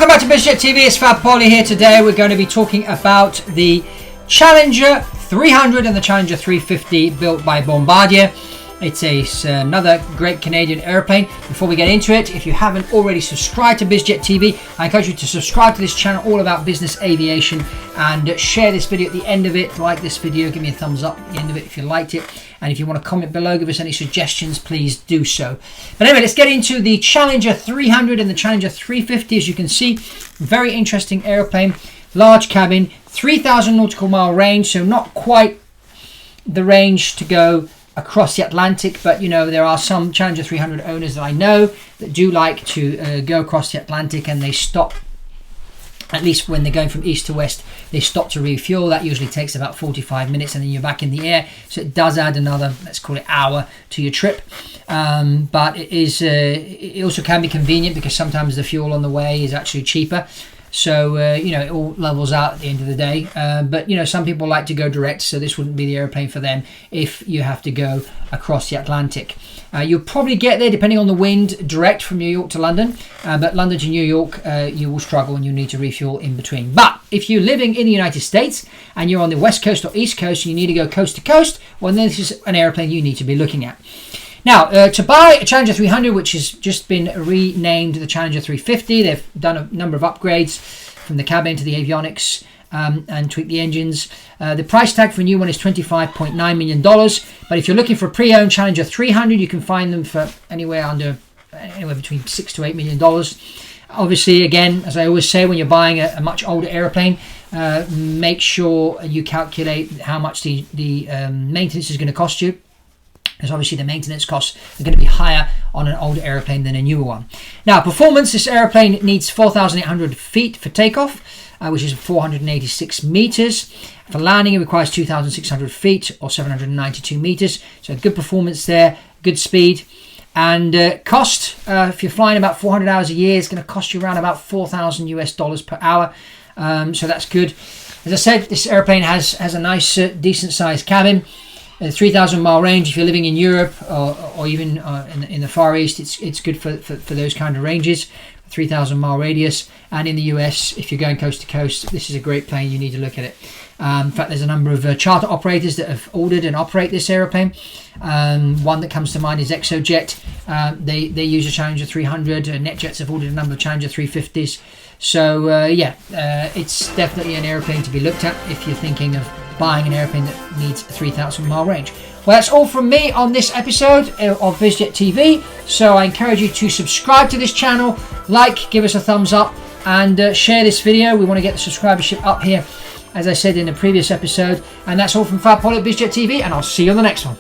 Welcome back to Biz Jet TV. It's Fab Poli here. Today we're going to be talking about the Challenger 300 and the Challenger 350 built by Bombardier. It's another great Canadian airplane. Before we get into it, if you haven't already subscribed to Biz Jet TV, I encourage you to subscribe to this channel all about business aviation, and share this video at the end of it. Like this video, give me a thumbs up at the end of it if you liked it, and if you want to comment below, give us any suggestions, please do so. But anyway, let's get into the Challenger 300 and the Challenger 350. As you can see, very interesting airplane, large cabin, 3,000 nautical mile range, so not quite the range to go across the Atlantic, but you know, there are some Challenger 300 owners that I know that do like to go across the Atlantic, and they stop, at least when they're going from east to west, they stop to refuel. That usually takes about 45 minutes and then you're back in the air, so it does add another, let's call it, hour to your trip. But it also can be convenient because sometimes the fuel on the way is actually cheaper. So, you know, it all levels out at the end of the day. But, you know, some people like to go direct, so this wouldn't be the airplane for them if you have to go across the Atlantic. You'll probably get there, depending on the wind, direct from New York to London. But London to New York, you will struggle and you need to refuel in between. But if you're living in the United States and you're on the West Coast or East Coast and you need to go coast to coast, well, then this is an airplane you need to be looking at. Now, to buy a Challenger 300, which has just been renamed the Challenger 350, they've done a number of upgrades from the cabin to the avionics and tweaked the engines. The price tag for a new one is $25.9 million. But if you're looking for a pre-owned Challenger 300, you can find them for anywhere between $6 to $8 million. Obviously, again, as I always say, when you're buying a much older airplane, make sure you calculate how much the maintenance is going to cost you, because obviously the maintenance costs are going to be higher on an older airplane than a newer one. Now, performance, this airplane needs 4,800 feet for takeoff, which is 486 meters. For landing, it requires 2,600 feet or 792 meters. So good performance there, good speed. And cost, if you're flying about 400 hours a year, it's going to cost you around about $4,000 per hour. So that's good. As I said, this airplane has a nice, decent sized cabin. 3,000 mile range. If you're living in Europe or even in the Far East, it's good for those kind of ranges. 3,000 mile radius. And in the US, if you're going coast to coast, this is a great plane. You need to look at it. In fact, there's a number of charter operators that have ordered and operate this airplane. One that comes to mind is ExoJet. They use a Challenger 300. NetJets have ordered a number of Challenger 350s. So it's definitely an airplane to be looked at if you're thinking of buying an airplane that needs a 3,000 mile range. Well, that's all from me on this episode of Biz Jet TV. So I encourage you to subscribe to this channel, like, give us a thumbs up, and share this video. We want to get the subscribership up here, as I said in the previous episode. And that's all from Fab Poli at Biz Jet TV, and I'll see you on the next one.